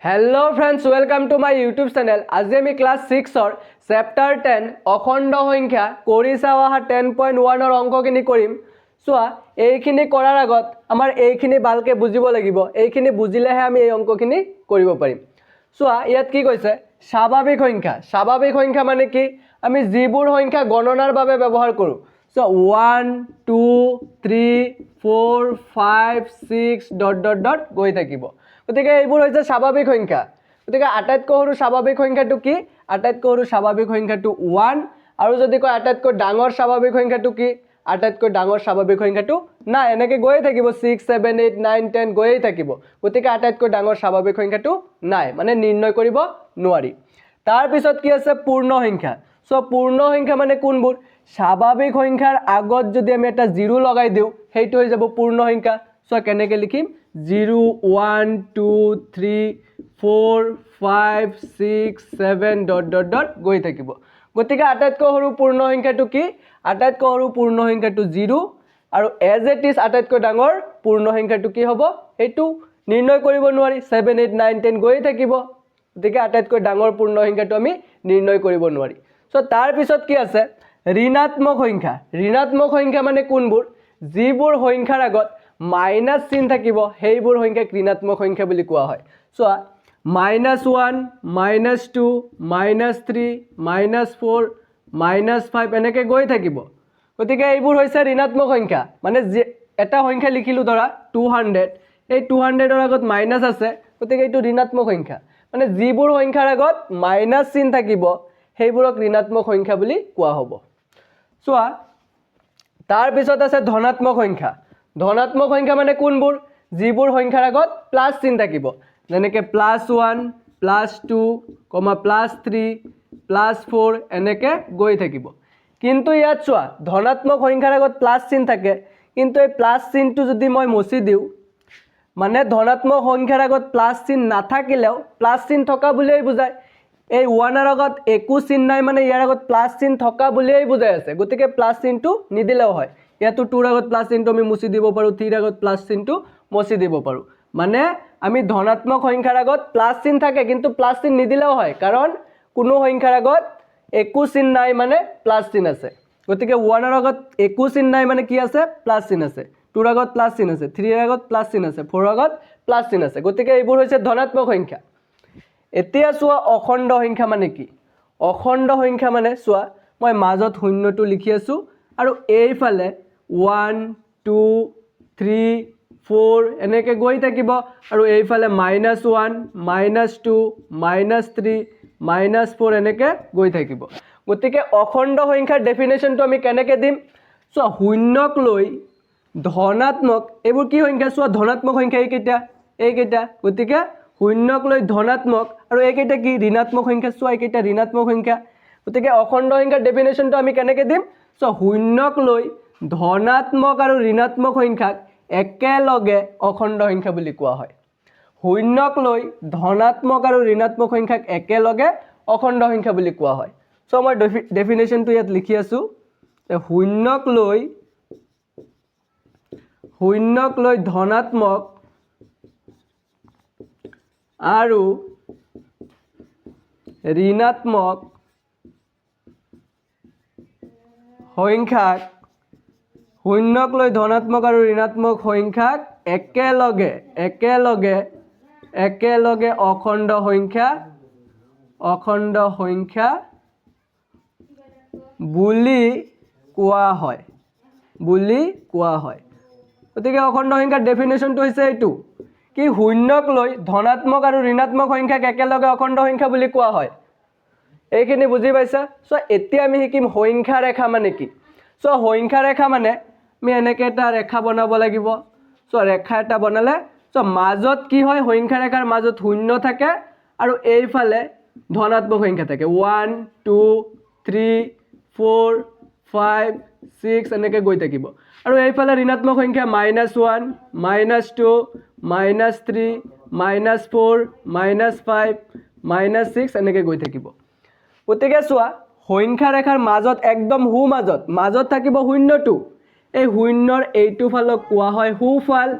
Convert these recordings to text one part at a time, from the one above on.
Hello friends welcome to my YouTube channel. आज আমি class 6 और चैप्टर 10 অখণ্ড সংখ্যা কৰি চাও আহা 10.1 ৰ অংকখিনি কৰিম। সোয়া এইখিনি কৰাৰ আগত আমাৰ এইখিনি ভালকে বুজিব লাগিব, এইখিনি বুজিলেহে আমি এই অংকখিনি কৰিব পাৰিম। সোয়া ইয়াত কি কৈছে স্বাভাৱিক সংখ্যা। স্বাভাৱিক সংখ্যা মানে কি আমি যিবোৰ সংখ্যা গণনাৰ বাবে ব্যৱহাৰ কৰো। সো 1 2 3 4 5 6 ... গৈ থাকিব। গতিকে এইবোৰ হৈছে স্বাভাৱিক সংখ্যা। গতিকে আটাইতকৈ সৰু স্বাভাৱিক সংখ্যাটো কি? আটাইতকৈ সৰু স্বাভাৱিক সংখ্যাটো 1 আৰু যদি কয় আটাইতকৈ ডাঙৰ স্বাভাৱিক সংখ্যাটো কি? আটাইতকৈ ডাঙৰ স্বাভাৱিক সংখ্যাটো নাই, এনেকৈ গৈয়ে থাকিব 6 7 8 9 10 গৈয়ে থাকিব। গতিকে আটাইতকৈ ডাঙৰ স্বাভাৱিক সংখ্যাটো নাই, মানে নিৰ্ণয় কৰিব নোৱাৰি। তাৰ পিছত কি আছে পূৰ্ণ সংখ্যা। সো পূৰ্ণ সংখ্যা মানে কোনবোৰ? স্বাভাৱিক সংখ্যাৰ আগত যদি আমি এটা 0 লগাই দিওঁ সেইটো হৈ যাব পূৰ্ণ সংখ্যা। সো কেনেকৈ লিখিম 0 1 2 3 4 5 6 7 ... গৈ থাকিব। গতিকে আটাইতকৈ সৰু পূৰ্ণ সংখ্যাটো কি? আটাইতকৈ সৰু পূৰ্ণ সংখ্যাটো 0 আৰু এজ ইট ইজ আটাইতকৈ ডাঙৰ পূৰ্ণ সংখ্যাটো কি হ'ব এইটো নিৰ্ণয় কৰিব নোৱাৰি। 7 8 9 10 গৈয়ে থাকিব। গতিকে আটাইতকৈ ডাঙৰ পূৰ্ণ সংখ্যাটো আমি নিৰ্ণয় কৰিব নোৱাৰি। সো তাৰ পিছত কি আছে ঋণাত্মক সংখ্যা। ঋণাত্মক সংখ্যা মানে কোনবোৰ? যিবোৰ সংখ্যাৰ আগত মাইনাস চিন থাকিব সেইবোৰ সংখ্যাক ঋণাত্মক সংখ্যা বুলি কোৱা হয়। সো -1 -2 -3 -4 -5 এনেকৈ গৈ থাকিব। গতিকে এইবোৰ হৈছে ঋণাত্মক সংখ্যা। মানে এটা সংখ্যা লিখিলো ধৰা 200, এই 200ৰ আগত মাইনাস আছে, গতিকে এইটো ঋণাত্মক সংখ্যা। মানে যিবোৰ সংখ্যাৰ আগত মাইনাস চিন থাকিব সেইবোৰক ঋণাত্মক সংখ্যা বুলি কোৱা হ'ব। চোৱা তাৰ পিছত আছে ধনাত্মক সংখ্যা। ধনাত্মক সংখ্যা মানে কোনবোৰ? যিবোৰ সংখ্যাৰ আগত প্লাস চিন থাকিব, যেনেকৈ +1 +2 +3 +4 এনেকৈ গৈ থাকিব। কিন্তু ইয়াত চোৱা ধনাত্মক সংখ্যাৰ আগত প্লাস চিন থাকে, কিন্তু এই প্লাস চিনটো যদি মই মুছি দিওঁ, মানে ধনাত্মক সংখ্যাৰ আগত প্লাস চিন নাথাকিলেও প্লাস চিন থকা বুলিয়েই বুজায়। এই 1ৰ আগত একো চিন নাই, মানে ইয়াৰ আগত প্লাস চিন থকা বুলিয়েই বুজাই আছে। গতিকে প্লাস চিনটো নিদিলেও হয়। ইয়াতো 2ৰ আগত প্লাস চিনটো আমি মুছি দিব পাৰোঁ, 3ৰ আগত প্লাস চিনটো মুছি দিব পাৰোঁ। মানে আমি ধনাত্মক সংখ্যাৰ আগত প্লাস চিন থাকে কিন্তু প্লাস চিন নিদিলেও হয়, কাৰণ কোনো সংখ্যাৰ আগত একো চিন নাই মানে প্লাস চিন আছে। গতিকে 1ৰ আগত একো চিন নাই মানে কি আছে? প্লাস চিন আছে। 2ৰ আগত প্লাস চিন আছে, 3ৰ আগত প্লাস চিন আছে, 4ৰ আগত প্লাস চিন আছে। গতিকে এইবোৰ হৈছে ধনাত্মক সংখ্যা। এতিয়া চোৱা অখণ্ড সংখ্যা মানে কি? অখণ্ড সংখ্যা মানে চোৱা মই মাজত শূন্যটো লিখি আছোঁ আৰু এইফালে 1 2 3 4 এনেকৈ গৈ থাকিব, আৰু এইফালে -1 -2 -3 -4 এনেকৈ গৈ থাকিব। গতিকে অখণ্ড সংখ্যাৰ ডেফিনেশ্যনটো আমি কেনেকৈ দিম? চোৱা শূন্যক লৈ ধনাত্মক এইবোৰ কি সংখ্যা? চোৱা ধনাত্মক সংখ্যা এইকেইটা। গতিকে শূন্যক লৈ ধনাত্মক আৰু এইকেইটা কি? ঋণাত্মক সংখ্যা। চোৱা এইকেইটা ঋণাত্মক সংখ্যা। গতিকে অখণ্ড সংখ্যাৰ ডেফিনেশ্যনটো আমি কেনেকৈ দিম? চোৱা শূন্যক লৈ ধনাত্মক আৰু ঋণাত্মক সংখ্যাক একেলগে অখণ্ড সংখ্যা বুলি কোৱা হয়। শূন্যক লৈ ধনাত্মক আৰু ঋণাত্মক সংখ্যাক একেলগে অখণ্ড সংখ্যা বুলি কোৱা হয়। চ' মই ডেফিনেশ্যনটো ইয়াত লিখি আছোঁ। শূন্যক লৈ ধনাত্মক আৰু ঋণাত্মক সংখ্যাক শূন্যক লৈ ধনাত্মক আৰু ঋণাত্মক সংখ্যাক একেলগে অখণ্ড সংখ্যা বুলি কোৱা হয়। গতিকে অখণ্ড সংখ্যাৰ ডেফিনেশ্যনটো হৈছে এইটো কি? শূন্যক লৈ ধনাত্মক আৰু ঋণাত্মক সংখ্যাক একেলগে অখণ্ড সংখ্যা বুলি কোৱা হয়। এইখিনি বুজি পাইছা? চ' এতিয়া আমি শিকিম সংখ্যা ৰেখা মানে কি। চ' সংখ্যা ৰেখা মানে আমি এনেকৈ এটা ৰেখা বনাব লাগিব। চ' ৰেখা এটা বনালে মাজত কি হয়? সংখ্যা ৰেখাৰ মাজত শূন্য থাকে আৰু এইফালে ধনাত্মক সংখ্যা থাকে। 1 2 3 4 5 6 এনেকৈ গৈ থাকিব। আৰু এইফালে ঋণাত্মক সংখ্যা -1 -2 -3 -4 -5 -6 এনেকৈ গৈ থাকিব। গতিকে চোৱা সংখ্যা ৰেখাৰ মাজত একদম মাজত থাকিব শূন্যটো। এই শূন্যৰ এইটো ফালক কোৱা হয় সোঁফাল,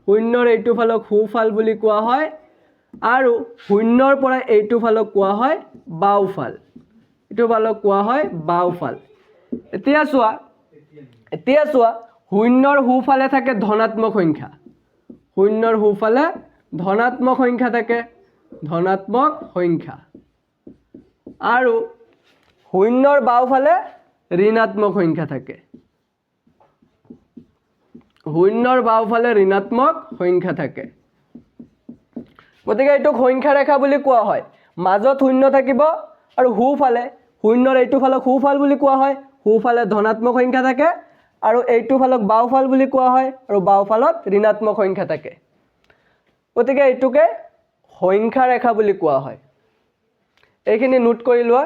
শূন্যৰ এইটো ফালক সোঁফাল বুলি কোৱা হয়, আৰু শূন্যৰ পৰা এইটো ফালক কোৱা হয় বাওফাল, এইটো ফালক কোৱা হয় বাওফাল। এতিয়া চোৱা শূন্যৰ সোঁফালে থাকে ধনাত্মক সংখ্যা, শূন্যৰ সোঁফালে ধনাত্মক সংখ্যা থাকে, ধনাত্মক সংখ্যা, আৰু শূন্যৰ বাওফালে ঋণাত্মক সংখ্যা থাকে, শূন্যৰ বাওফালে ঋণাত্মক সংখ্যা থাকে। গতিকে এইটোক সংখ্যা ৰেখা বুলি কোৱা হয়। মাজত শূন্য থাকিব আৰু সোঁফালে শূন্যৰ এইটো ফালক সোঁফাল বুলি কোৱা হয়, সোঁফালে ধনাত্মক সংখ্যা থাকে, আৰু এইটো ফালক বাওফাল বুলি কোৱা হয়, আৰু বাওফালত ঋণাত্মক সংখ্যা থাকে। গতিকে এইটোকে সংখ্যা ৰেখা বুলি কোৱা হয়। এইখিনি নোট কৰি লোৱা।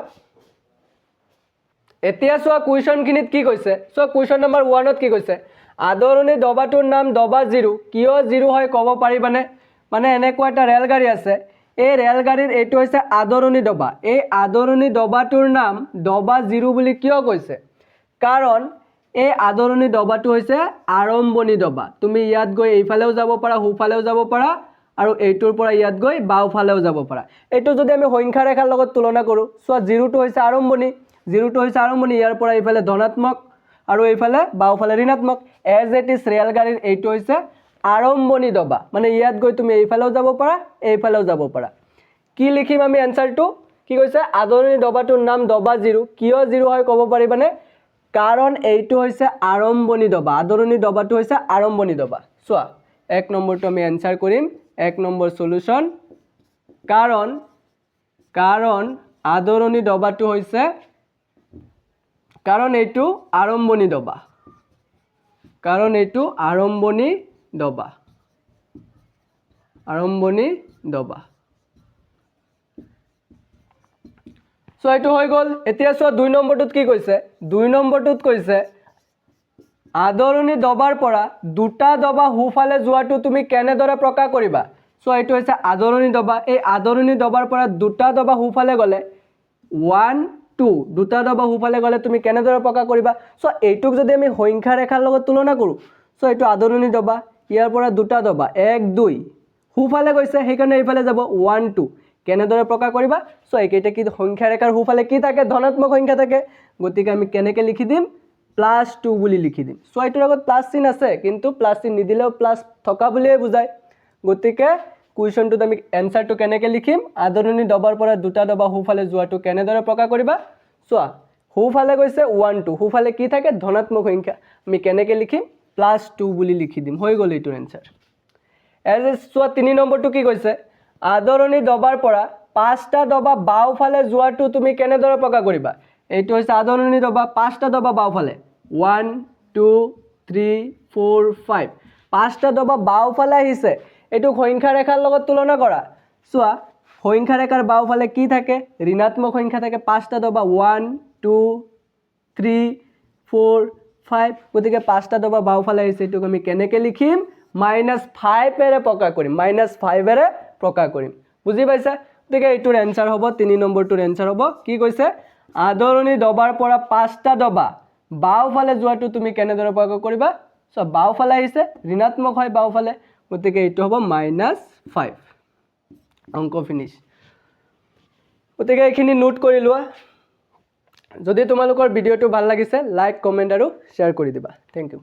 এতিয়া চোৱা কুৱেশ্যনখিনিত কি কৈছে, চোৱা কুৱেশ্যন নম্বৰ 1ত কি কৈছে, আদৰণি দবাটোৰ নাম দবা জিৰো, কিয় জিৰো হয় ক'ব পাৰিবানে? মানে এনেকুৱা এটা ৰেলগাড়ী আছে, এই ৰেলগাড়ীৰ এইটো হৈছে আদৰণি দবা, এই আদৰণি দবাটোৰ নাম দবা জিৰো বুলি কিয় কৈছে? কাৰণ এই আদৰণি দবাটো হৈছে আৰম্ভণি দবা। তুমি ইয়াত গৈ এইফালেও যাব পাৰা, সোঁফালেও যাব পাৰা, আৰু এইটোৰ পৰা ইয়াত গৈ বাওফালেও যাব পাৰা। এইটো যদি আমি সংখ্যা ৰেখাৰ লগত তুলনা কৰোঁ, চোৱা জিৰোটো হৈছে আৰম্ভণি, ইয়াৰ পৰা এইফালে ধনাত্মক আৰু এইফালে বাওফালে ঋণাত্মক। এজ ইট ইজ ৰেলগাড়ীৰ এইটো হৈছে আৰম্ভণি দবা, মানে ইয়াত গৈ তুমি এইফালেও যাব পাৰা, এইফালেও যাব পাৰা। কি লিখিম আমি এনসাৰটো? কি কৈছে? আদৰণি দবাটোৰ নাম দবা জিৰো, কিয় জিৰো হয় ক'ব পাৰিবানে? কাৰণ এইটো হৈছে আৰম্ভণি দবা, আদৰণি দবাটো হৈছে আৰম্ভণি দবা। চোৱা 1 নম্বৰটো আমি এনসাৰ কৰিম, 1 নম্বৰ সলিউশন। কাৰণ আদৰণি দবাটো হৈছে, কাৰণ এইটো আৰম্ভণি দবা, কাৰণ এইটো আৰম্ভণি দবা, আৰম্ভণি দবা। সো এইটো হৈ গ'ল। এতিয়া চোৱা 2 নম্বৰটোত কি কৈছে? 2 নম্বৰটোত কৈছে আদৰণি দবাৰ পৰা দুটা দবা সোঁফালে যোৱাটো তুমি কেনেদৰে প্ৰকাশ কৰিবা? সো এইটো হৈছে আদৰণি দবা, এই আদৰণি দবাৰ পৰা দুটা দবা সোঁফালে গ'লে 1 2, দুটা দবা সোঁফালে গ'লে তুমি কেনেদৰে প্ৰকাশ কৰিবা? সো এইটোক যদি আমি সংখ্যা ৰেখাৰ লগত তুলনা কৰোঁ, সো এইটো আদৰণি দবা, ইয়াৰ পৰা দুটা দবা 1 2 সোঁফালে গৈছে, সেইকাৰণে এইফালে যাব 1 2। কেনেদৰে প্ৰকাশ কৰিবা? সো এইকেইটা কি সংখ্যা ৰেখাৰ সোঁফালে কি থাকে? ধনাত্মক সংখ্যা থাকে। গতিকে আমি কেনেকৈ লিখি দিম? +2 বুলি লিখি দিম। সো এইটোৰ আগত প্লাছ চিন আছে, কিন্তু প্লাছ চিন নিদিলেও প্লাছ থকা বুলিয়ে বুজায়। গতিকে কুৱেশ্যনটোত আমি এনসাৰটো কেনেকৈ লিখিম? আদৰণি দবাৰ পৰা দুটা দবা সোঁফালে যোৱাটো কেনেদৰে প্ৰকাশ কৰিবা? চোৱা সোঁফালে গৈছে 1 2, সোঁফালে কি থাকে? ধনাত্মক সংখ্যা। আমি কেনেকৈ লিখিম? +2 বুলি লিখি দিম, হৈ গ'ল এইটোৰ এনসাৰ। চোৱা 3 নম্বৰটো কি কৈছে? আদৰণি দবাৰ পৰা 5টা দবা বাওফালে যোৱাটো তুমি কেনেদৰে প্ৰকাশ কৰিবা? এইটো হৈছে আদৰণি দবা, 5টা দবা বাওফালে 1 2 3 4 5, 5টা দবা বাওফালে আহিছে, এইটো সংখ্যা ৰেখাৰ লগত তুলনা কৰা। চোৱা সংখ্যা ৰেখাৰ বাওফালে কি থাকে? ঋণাত্মক সংখ্যা থাকে। 5টা দবা 1 2 3 4 5, গতিকে 5টা দবা বাওফালে আহিছে, এইটোক আমি কেনেকৈ লিখিম? -5 এৰে প্ৰকাশ কৰিম, -5 এৰে প্ৰকাশ কৰিম। বুজি পাইছা? গতিকে এইটোৰ এনসাৰ হ'ব 3 নম্বৰটোৰ এনসাৰ হ'ব। কি কৈছে? আদৰণি দবাৰ পৰা 5টা দবা বাওফালে যোৱাটো তুমি কেনেদৰে প্ৰকাশ কৰিবা? সো বাওফালে আহিছে, ঋণাত্মক হয় বাওফালে, গতিকে এইটো হ'ব -5। অংক ফিনিছ। গতিকে এইখিনি নোট কৰি লোৱা। যদি তোমালোকৰ ভিডিঅ'টো ভাল লাগিছে, লাইক কমেণ্ট আৰু শ্বেয়াৰ কৰি দিবা। Thank U.